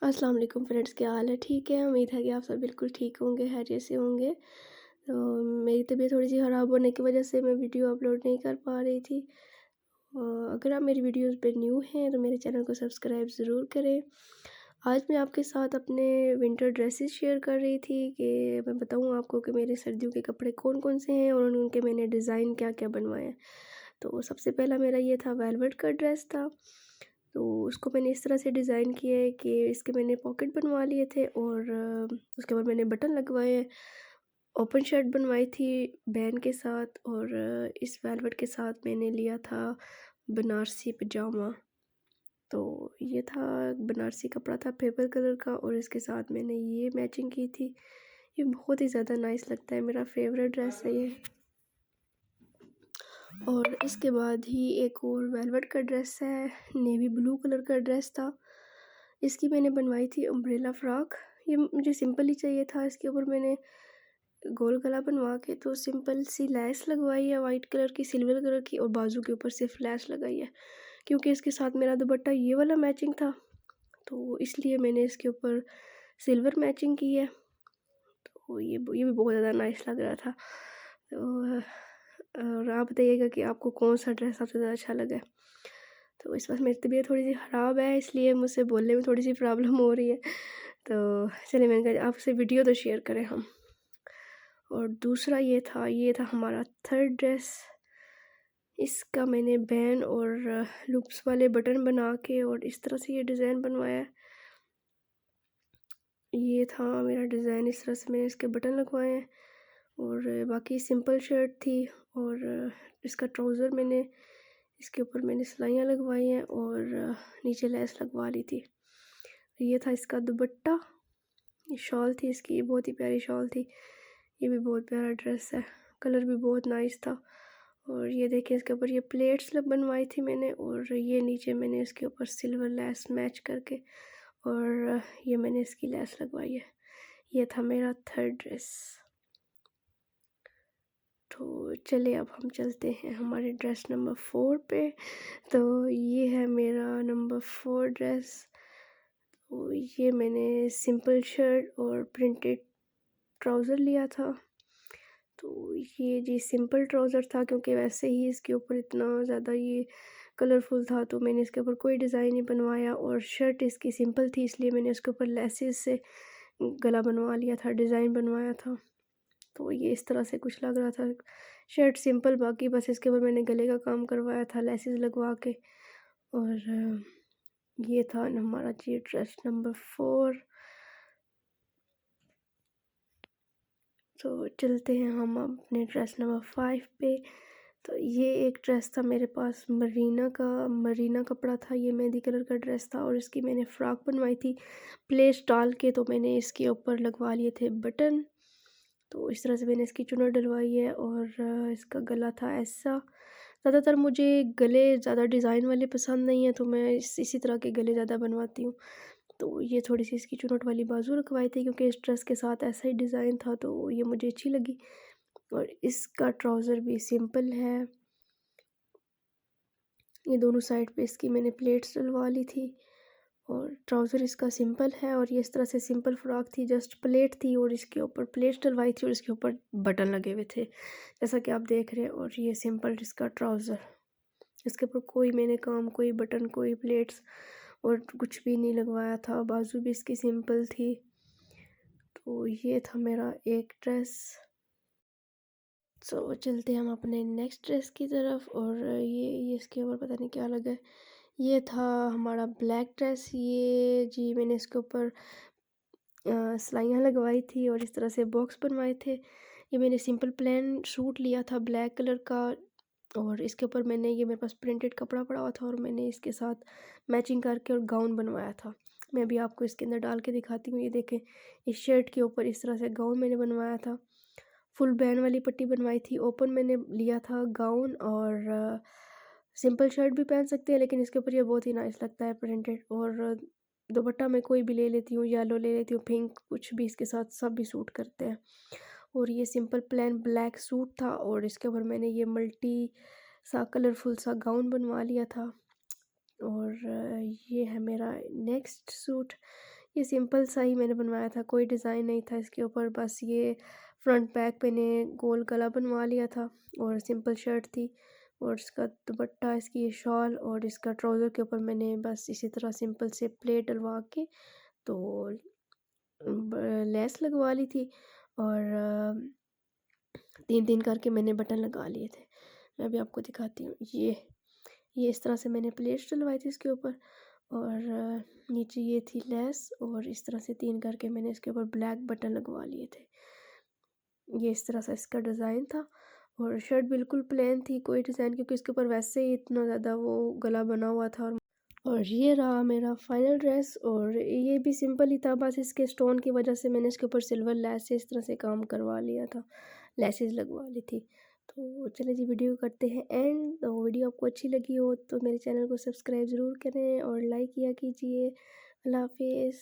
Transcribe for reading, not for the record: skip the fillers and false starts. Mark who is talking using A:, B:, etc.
A: अस्सलाम वालेकुम फ्रेंड्स, क्या हाल है? ठीक है, उम्मीद है कि आप सब बिल्कुल ठीक होंगे, खैरियत से होंगे। तो मेरी तबीयत थोड़ी-सी ख़राब होने की वजह से मैं वीडियो अपलोड नहीं कर पा रही थी। अगर आप मेरी वीडियोज़ पे न्यू हैं तो मेरे चैनल को सब्सक्राइब ज़रूर करें। आज मैं आपके साथ अपने विंटर ड्रेसेस शेयर कर रही थी कि मैं बताऊँ आपको कि मेरे सर्दियों के कपड़े कौन-कौन से हैं और उनके मैंने डिज़ाइन क्या-क्या बनवाए हैं। तो सबसे पहला मेरा ये था वेलवेट का ड्रेस था। तो उसको मैंने इस तरह से डिज़ाइन किया है कि इसके मैंने पॉकेट बनवा लिए थे और उसके बाद मैंने बटन लगवाए हैं। ओपन शर्ट बनवाई थी बैन के साथ और इस वेलवेट के साथ मैंने लिया था बनारसी पजामा। तो ये था बनारसी कपड़ा था पर्पल कलर का और इसके साथ मैंने ये मैचिंग की थी। ये बहुत ही ज़्यादा नाइस लगता है, मेरा फेवरेट ड्रेस है ये। और इसके बाद ही एक और वेलवेट का ड्रेस है, नेवी ब्लू कलर का ड्रेस था। इसकी मैंने बनवाई थी अम्ब्रेला फ्रॉक। ये मुझे सिंपल ही चाहिए था, इसके ऊपर मैंने गोल गला बनवा के तो सिंपल सी लैस लगवाई है वाइट कलर की, सिल्वर कलर की और बाजू के ऊपर सिर्फ लैस लगाई है। क्योंकि इसके साथ मेरा दुपट्टा ये वाला मैचिंग था, तो इसलिए मैंने इसके ऊपर सिल्वर मैचिंग की है। तो ये भी बहुत ज़्यादा नाइस लग रहा था। तो और आप बताइएगा कि आपको कौन-सा ड्रेस सबसे ज़्यादा अच्छा लगा? तो इस वक़्त मेरी तबीयत थोड़ी-सी ख़राब है, इसलिए मुझसे बोलने में थोड़ी-सी प्रॉब्लम हो रही है। तो चलिए मैंने कहा आपसे वीडियो तो शेयर करें हम। और दूसरा ये था हमारा थर्ड ड्रेस। इसका मैंने बैन और लूप्स वाले बटन बना के और इस तरह से ये डिज़ाइन बनवाया है। ये था मेरा डिज़ाइन, इस तरह से मैंने इसके बटन लगवाए हैं और बाकी सिंपल शर्ट थी और इसका ट्राउज़र मैंने इसके ऊपर मैंने सिलाइयाँ लगवाई हैं और नीचे लेस लगवा ली थी। ये था इसका दुपट्टा, ये शॉल थी इसकी, ये बहुत ही प्यारी शॉल थी। ये भी बहुत प्यारा ड्रेस है, कलर भी बहुत नाइस था। और ये देखिए इसके ऊपर ये प्लेट्स बनवाई थी मैंने और ये नीचे मैंने इसके ऊपर सिल्वर लेस मैच करके और ये मैंने इसकी लेस लगवाई है। ये था मेरा थर्ड ड्रेस। तो चलिए अब हम चलते हैं हमारे ड्रेस नंबर 4 पे। तो ये है मेरा नंबर 4 ड्रेस। तो ये मैंने सिंपल शर्ट और प्रिंटेड ट्राउज़र लिया था। तो ये जी सिंपल ट्राउज़र था क्योंकि वैसे ही इसके ऊपर इतना ज़्यादा ये कलरफुल था तो मैंने इसके ऊपर कोई डिज़ाइन नहीं बनवाया और शर्ट इसकी सिंपल थी इसलिए मैंने उसके ऊपर लेसेस से गला बनवा लिया था, डिज़ाइन बनवाया था। तो ये इस तरह से कुछ लग रहा था। शर्ट सिंपल, बाकी बस इसके ऊपर मैंने गले का काम करवाया था लेसेस लगवा के। और ये था हमारा जी ड्रेस नंबर 4। तो चलते हैं हम अपने ड्रेस नंबर 5 पे। तो ये एक ड्रेस था मेरे पास मरीना कपड़ा था, ये मेहंदी कलर का ड्रेस था और इसकी मैंने फ़्रॉक बनवाई थी प्लेट्स डाल के, तो मैंने इसके ऊपर लगवा लिए थे बटन। तो इस तरह से मैंने इसकी चुन्नट डलवाई है और इसका गला था ऐसा। ज़्यादातर मुझे गले ज़्यादा डिज़ाइन वाले पसंद नहीं है तो मैं इसी तरह के गले ज़्यादा बनवाती हूँ। तो ये थोड़ी-सी इसकी चुन्नट वाली बाजू रखवाई थी क्योंकि इस ड्रेस के साथ ऐसा ही डिज़ाइन था तो ये मुझे अच्छी लगी। और इसका ट्राउज़र भी सिंपल है। ये दोनों साइड पे इसकी मैंने प्लेट्स डलवा ली थी और ट्राउज़र इसका सिंपल है और ये इस तरह से सिंपल फ्रॉक थी, जस्ट प्लेट थी और इसके ऊपर प्लेट्स डलवाई थी और इसके ऊपर बटन लगे हुए थे, जैसा कि आप देख रहे हैं। और ये सिंपल इसका ट्राउज़र, इसके ऊपर कोई मैंने काम, कोई बटन, कोई प्लेट्स और कुछ भी नहीं लगवाया था। बाजू भी इसकी सिंपल थी। तो ये था मेरा एक ड्रेस। सो चलते हैं हम अपने नेक्स्ट ड्रेस की तरफ और ये इसके ऊपर पता नहीं क्या लगा है। ये था हमारा ब्लैक ड्रेस। ये जी मैंने इसके ऊपर सिलाइयाँ लगवाई थी और इस तरह से बॉक्स बनवाए थे। ये मैंने सिंपल प्लेन सूट लिया था ब्लैक कलर का और इसके ऊपर मैंने ये मेरे पास प्रिंटेड कपड़ा पड़ा हुआ था और मैंने इसके साथ मैचिंग करके और गाउन बनवाया था। मैं भी आपको इसके अंदर डाल के दिखाती हूँ। ये देखें, इस शर्ट के ऊपर इस तरह से गाउन मैंने बनवाया था। फुल बैन वाली पट्टी बनवाई थी, ओपन मैंने लिया था गाउन और सिंपल शर्ट भी पहन सकते हैं लेकिन इसके ऊपर ये बहुत ही नाइस लगता है प्रिंटेड। और दुपट्टा मैं कोई भी ले लेती हूँ, येलो ले लेती हूँ, पिंक, कुछ भी इसके साथ सब भी सूट करते हैं। और ये सिंपल प्लेन ब्लैक सूट था और इसके ऊपर मैंने ये मल्टी सा कलरफुल सा गाउन बनवा लिया था। और ये है मेरा नेक्स्ट सूट। ये सिंपल सा ही मैंने बनवाया था, कोई डिज़ाइन नहीं था इसके ऊपर, बस ये फ्रंट बैक मैंने गोल गला बनवा लिया था और सिंपल शर्ट थी और इसका दुपट्टा, इसकी ये शॉल और इसका ट्राउज़र के ऊपर मैंने बस इसी तरह सिंपल से प्लेट डलवा के तो लेस लगवा ली थी और 3-3 करके मैंने बटन लगा लिए थे। मैं अभी आपको दिखाती हूँ, ये इस तरह से मैंने प्लेट्स डलवाई थी इसके ऊपर और नीचे ये थी लेस और इस तरह से 3 करके मैंने इसके ऊपर ब्लैक बटन लगवा लिए थे। ये इस तरह से इसका डिज़ाइन था और शर्ट बिल्कुल प्लेन थी, कोई डिज़ाइन, क्योंकि इसके ऊपर वैसे ही इतना ज़्यादा वो गला बना हुआ था और ये रहा मेरा फाइनल ड्रेस और ये भी सिंपल ही था, बस इसके स्टोन की वजह से मैंने इसके ऊपर सिल्वर लेस से इस तरह से काम करवा लिया था, लेसेस लगवा ली थी। तो चलिए जी वीडियो करते हैं एंड। तो वीडियो आपको अच्छी लगी हो तो मेरे चैनल को सब्सक्राइब ज़रूर करें और लाइक किया कीजिए। अल्लाह हाफिज़।